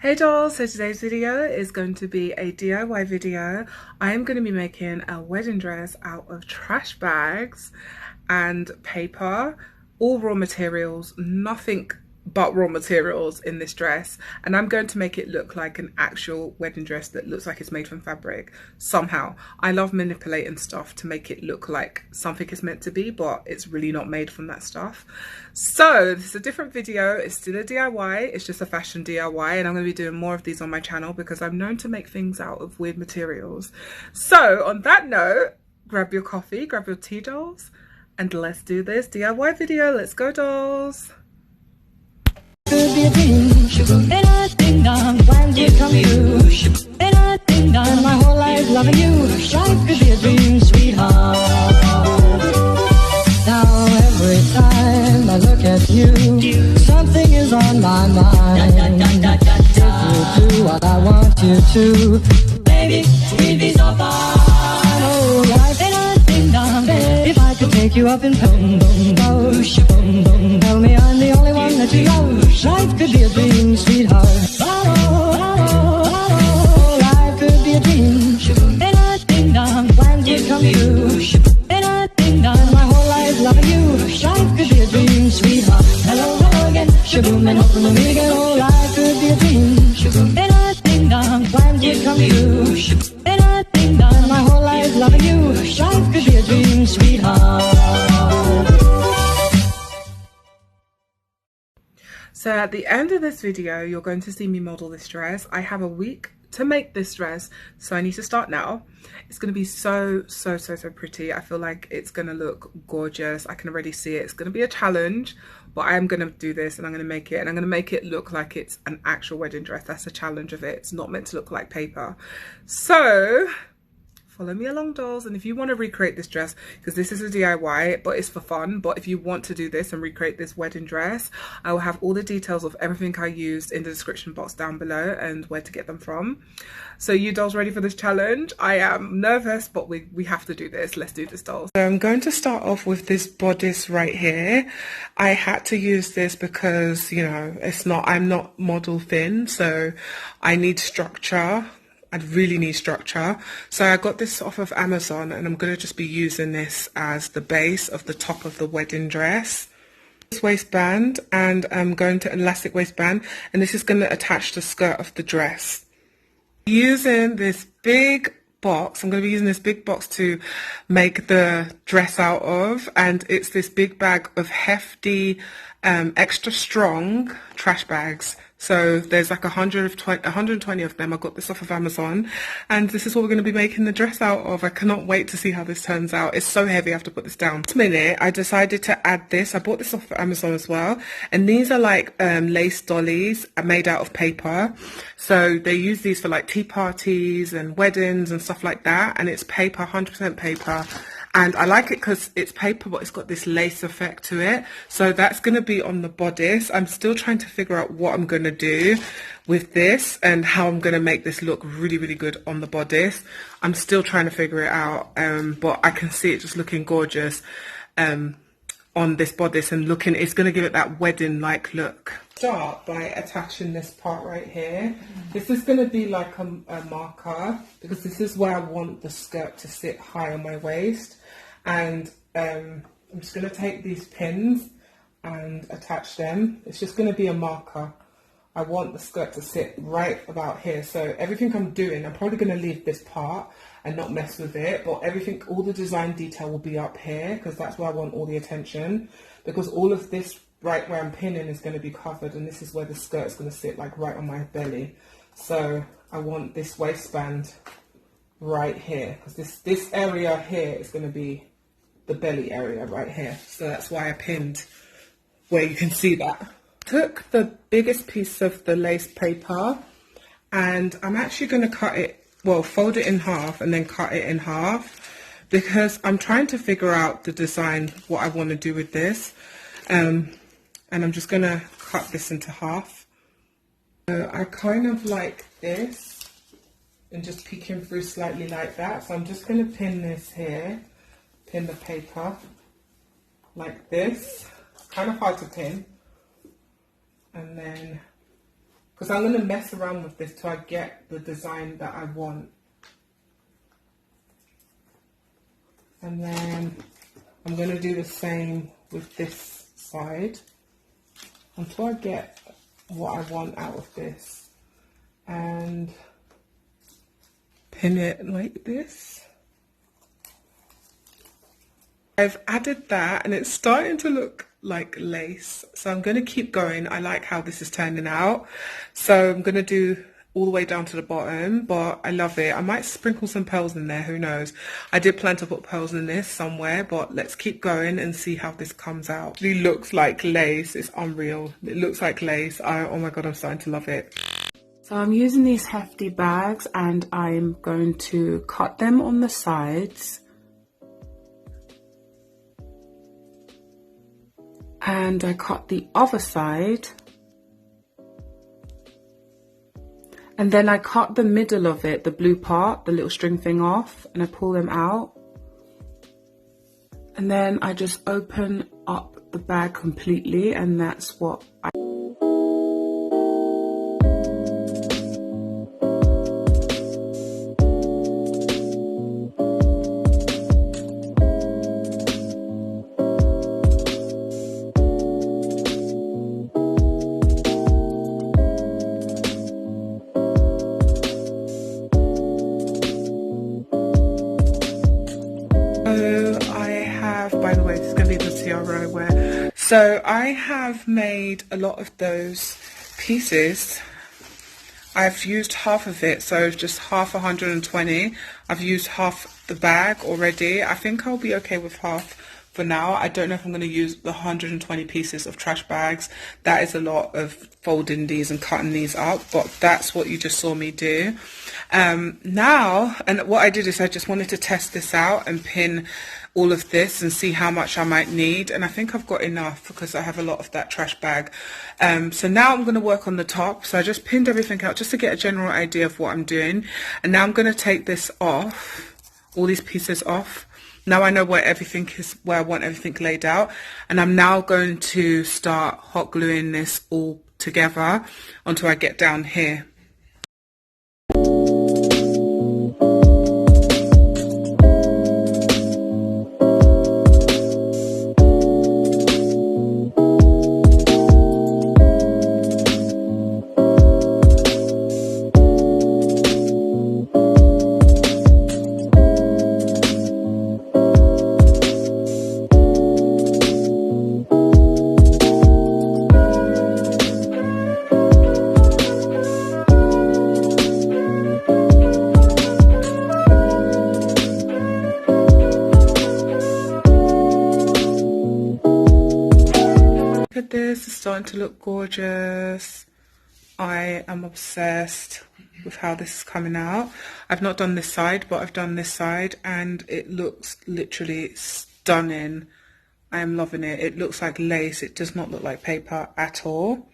Hey dolls, so today's video is going to be a DIY video. I am going to be making a wedding dress out of trash bags and paper, all raw materials, nothing but raw materials in this dress, and I'm going to make it look like an actual wedding dress that looks like it's made from fabric somehow. I love manipulating stuff to make it look like something is meant to be, but it's really not made from that stuff. So this is a different video. It's still a DIY, it's just a fashion DIY, and I'm going to be doing more of these on my channel because I'm known to make things out of weird materials. So on that note, grab your coffee, grab your tea, dolls, and let's do this DIY video. Let's go, dolls. Could be a dream, and a ding dong, plans would come true, and a ding dong, my whole life loving you. Life could be a dream, sweetheart. Now every time I look at you, something is on my mind. If you do what I want you to, baby, we'd be so fine. Oh, life ain't a ding dong. If I could take you up and boom, boom, boom, boom, tell me I'm the only one that you love. Life could be a dream, sweetheart. Oh, life could be a dream. And a ding dong, plans would come true. And a ding dong, my whole life loving you. Life could be a dream, sweetheart. Hello, hello again, shaboom, and hoping to meet again. Oh, life could be a dream. And a ding dong, plans would come true. And a ding dong, my whole life loving you. Life could be a dream, sweetheart. So at the end of this video, you're going to see me model this dress. I have a week to make this dress, so I need to start now. It's going to be so pretty. I feel like it's going to look gorgeous. I can already see it. It's going to be a challenge, but I am going to do this and I'm going to make it, and I'm going to make it look like it's an actual wedding dress. That's the challenge of it. It's not meant to look like paper. So follow me along, dolls. And if you want to recreate this dress, because this is a DIY, but it's for fun, but if you want to do this and recreate this wedding dress, I will have all the details of everything I used in the description box down below and where to get them from. So you dolls ready for this challenge? I am nervous, but we have to do this. Let's do this, dolls. So I'm going to start off with this bodice right here. I had to use this because, you know, I'm not model thin, so I need structure. I really need structure. So I got this off of Amazon, and I'm going to just be using this as the base of the top of the wedding dress. This waistband, and I'm going to elastic waistband, and this is going to attach the skirt of the dress. Using this big box, I'm going to be using this big box to make the dress out of, and it's this big bag of hefty, extra strong trash bags. So there's like 120 of them. I got this off of Amazon, and this is what we're going to be making the dress out of. I cannot wait to see how this turns out. It's so heavy, I have to put this down. Last minute, I decided to add this. I bought this off of Amazon as well, and these are like lace dollies made out of paper. So they use these for like tea parties and weddings and stuff like that, and it's paper, 100% paper. And I like it because it's paper, but it's got this lace effect to it. So that's going to be on the bodice. I'm still trying to figure out what I'm going to do with this and how I'm going to make this look really good on the bodice. I'm still trying to figure it out, but I can see it just looking gorgeous on this bodice, and it's going to give it that wedding-like look. Start by attaching this part right here. This is going to be like a marker, because this is where I want the skirt to sit high on my waist. And I'm just going to take these pins and attach them. It's just going to be a marker. I want the skirt to sit right about here. So everything I'm doing, I'm probably going to leave this part and not mess with it, but everything, all the design detail will be up here, because that's where I want all the attention, because all of this right where I'm pinning is going to be covered, and this is where the skirt is going to sit, like right on my belly. So I want this waistband right here, because this area here is going to be the belly area right here. So that's why I pinned where you can see that. Took the biggest piece of the lace paper, and I'm actually going to cut it, well, fold it in half and then cut it in half, because I'm trying to figure out the design, what I want to do with this. And I'm just going to cut this into half. So I kind of like this, and just peeking through slightly like that. So I'm just going to pin this here, pin the paper like this. It's kind of hard to pin. And then because I'm going to mess around with this till I get the design that I want. And then I'm going to do the same with this side until I get what I want out of this. And pin it like this. I've added that and it's starting to look like lace, so I'm going to keep going. I like how this is turning out, so I'm going to do all the way down to the bottom, but I love it. I might sprinkle some pearls in there, who knows. I did plan to put pearls in this somewhere, but let's keep going and see how this comes out. It really looks like lace. It's unreal. It looks like lace. Oh my god, I'm starting to love it. So I'm using these hefty bags and I'm going to cut them on the sides. And I cut the other side. And then I cut the middle of it, the blue part, the little string thing off, and I pull them out. And then I just open up the bag completely, and that's what I... So I have made a lot of those pieces. I've used half of it, so just half 120. I've used half the bag already. I think I'll be okay with half for now. I don't know if I'm going to use the 120 pieces of trash bags. That is a lot of folding these and cutting these up, but that's what you just saw me do. Now, and what I did is I just wanted to test this out and pin all of this and see how much I might need, and I think I've got enough because I have a lot of that trash bag. So now I'm going to work on the top. So I just pinned everything out just to get a general idea of what I'm doing, and now I'm going to take this off, all these pieces off. Now I know where everything is, where I want everything laid out, and I'm now going to start hot gluing this all together until I get down here. This is starting to look gorgeous. I am obsessed with how this is coming out. I've not done this side, but I've done this side and it looks literally stunning. I am loving it. It looks like lace. It does not look like paper at all.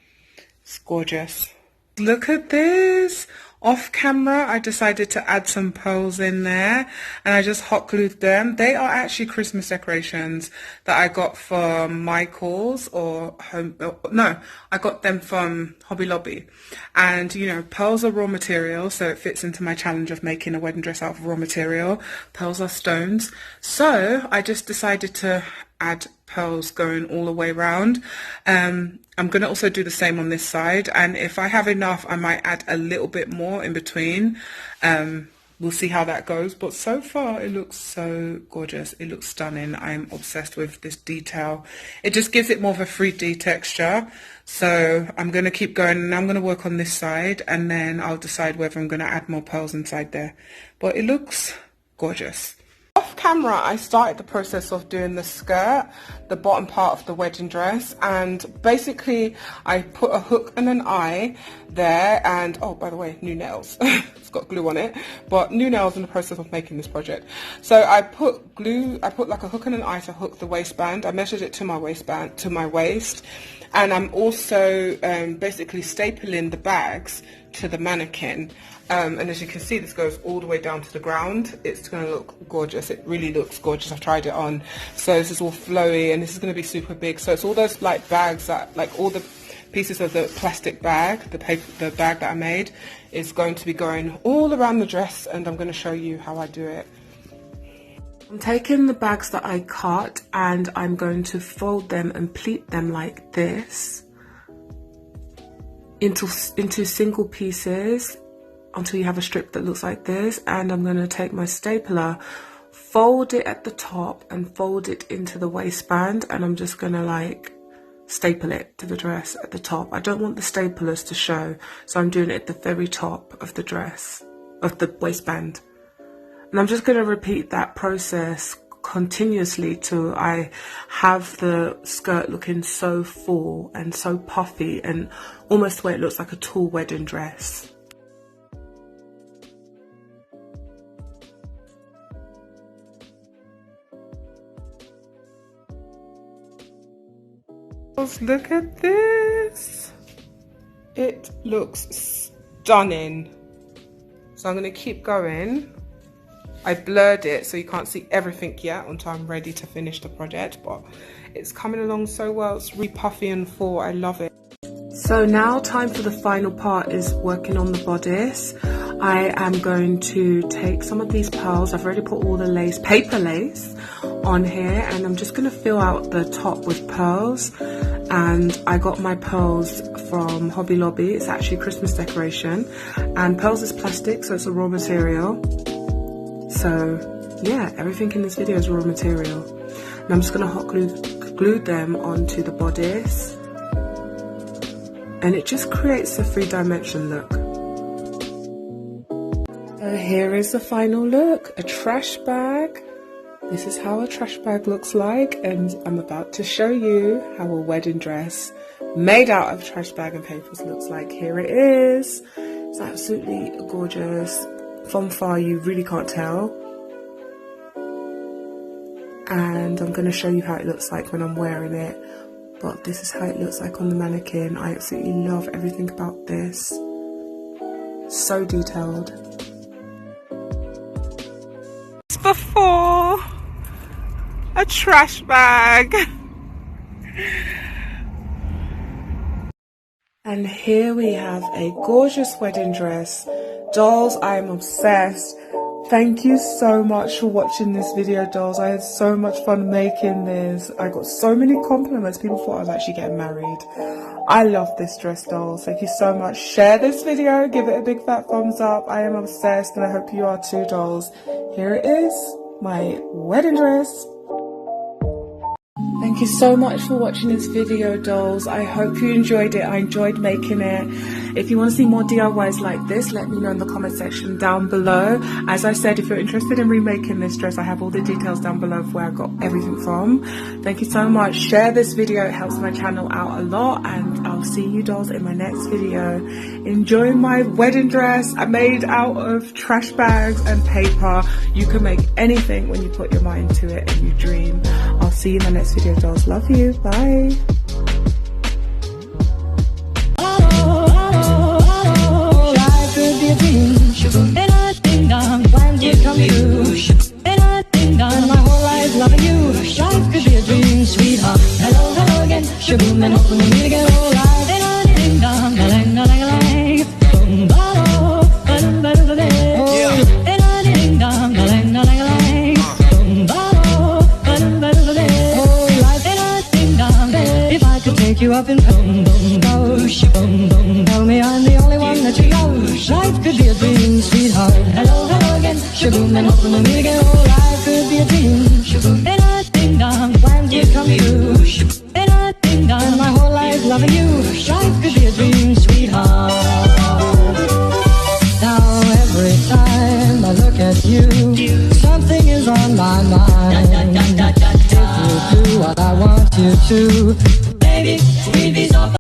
It's gorgeous. Look at this. Off camera, I decided to add some pearls in there and I just hot glued them. They are actually Christmas decorations that I got from Michael's or home. No, I got them from Hobby Lobby. And you know, pearls are raw material, so it fits into my challenge of making a wedding dress out of raw material. Pearls are stones. So I just decided to add pearls going all the way around. I'm going to also do the same on this side, and if I have enough I might add a little bit more in between. We'll see how that goes, but so far it looks so gorgeous. It looks stunning. I'm obsessed with this detail. It just gives it more of a 3D texture. So I'm going to keep going, and I'm going to work on this side and then I'll decide whether I'm going to add more pearls inside there, but it looks gorgeous. Off camera, I started the process of doing the skirt, the bottom part of the wedding dress, and basically I put a hook and an eye there, and oh, by the way, new nails. It's got glue on it, but new nails in the process of making this project. So I put like a hook and an eye to hook the waistband. I measured it to my waistband, to my waist, and I'm also basically stapling the bags to the mannequin. And as you can see, this goes all the way down to the ground. It's going to look gorgeous. It really looks gorgeous. I've tried it on. So this is all flowy and this is going to be super big. So it's all those like bags that like all the pieces of the plastic bag, the bag that I made, is going to be going all around the dress, and I'm going to show you how I do it. I'm taking the bags that I cut and I'm going to fold them and pleat them like this into single pieces until you have a strip that looks like this. And I'm going to take my stapler, fold it at the top and fold it into the waistband, and I'm just going to like staple it to the dress at the top. I don't want the staplers to show, so I'm doing it at the very top of the dress, of the waistband. And I'm just going to repeat that process continuously till I have the skirt looking so full and so puffy and almost where it looks like a tall wedding dress. Look at this. It looks stunning. So I'm going to keep going. I blurred it so you can't see everything yet until I'm ready to finish the project, but it's coming along so well. It's really puffy and full. I love it. So now time for the final part is working on the bodice. I am going to take some of these pearls. I've already put all the lace, paper lace, on here, and I'm just going to fill out the top with pearls. And I got my pearls from Hobby Lobby. It's actually Christmas decoration, and pearls is plastic, so it's a raw material. So yeah, everything in this video is raw material. And I'm just going to hot glue them onto the bodice, and it just creates a 3-dimension look. So here is the final look, a trash bag. This is how a trash bag looks like, and I'm about to show you how a wedding dress made out of trash bag and papers looks like. Here it is. It's absolutely gorgeous. From far you really can't tell. And I'm going to show you how it looks like when I'm wearing it. But this is how it looks like on the mannequin. I absolutely love everything about this. So detailed. Before a trash bag. And here we have a gorgeous wedding dress. Dolls, I am obsessed. Thank you so much for watching this video, dolls. I had so much fun making this. I got so many compliments. People thought I was actually getting married. I love this dress, dolls. Thank you so much. Share this video. Give it a big fat thumbs up. I am obsessed, and I hope you are too, dolls. Here it is, my wedding dress. Thank you so much for watching this video, dolls. I hope you enjoyed it. I enjoyed making it. If you want to see more DIYs like this, let me know in the comment section down below. As I said, if you're interested in remaking this dress, I have all the details down below of where I got everything from. Thank you so much. Share this video. It helps my channel out a lot, and I'll see you, dolls, in my next video. Enjoy my wedding dress. I made out of trash bags and paper. You can make anything when you put your mind to it and you dream. I'll see you in my next video, dolls. Love you. Bye. Loving you, life could be a dream, sweetheart. Hello, hello again, shaboom, and hoping we meet again. Oh, life, ding dong, ding dong, ding dong, ding dong, ding dong. If I could take you up in boom, boom, go, shaboom, boom, tell me I'm the only one that you know. Life could be a dream, sweetheart. Hello, hello again, shaboom, and hoping we meet again. Oh, life could be a dream. Ding dong, plans would come true. Ding dong, my whole life loving you. Life could be a dream, sweetheart. Now every time I look at you, something is on my mind. If you do what I want you to, baby, we'd be so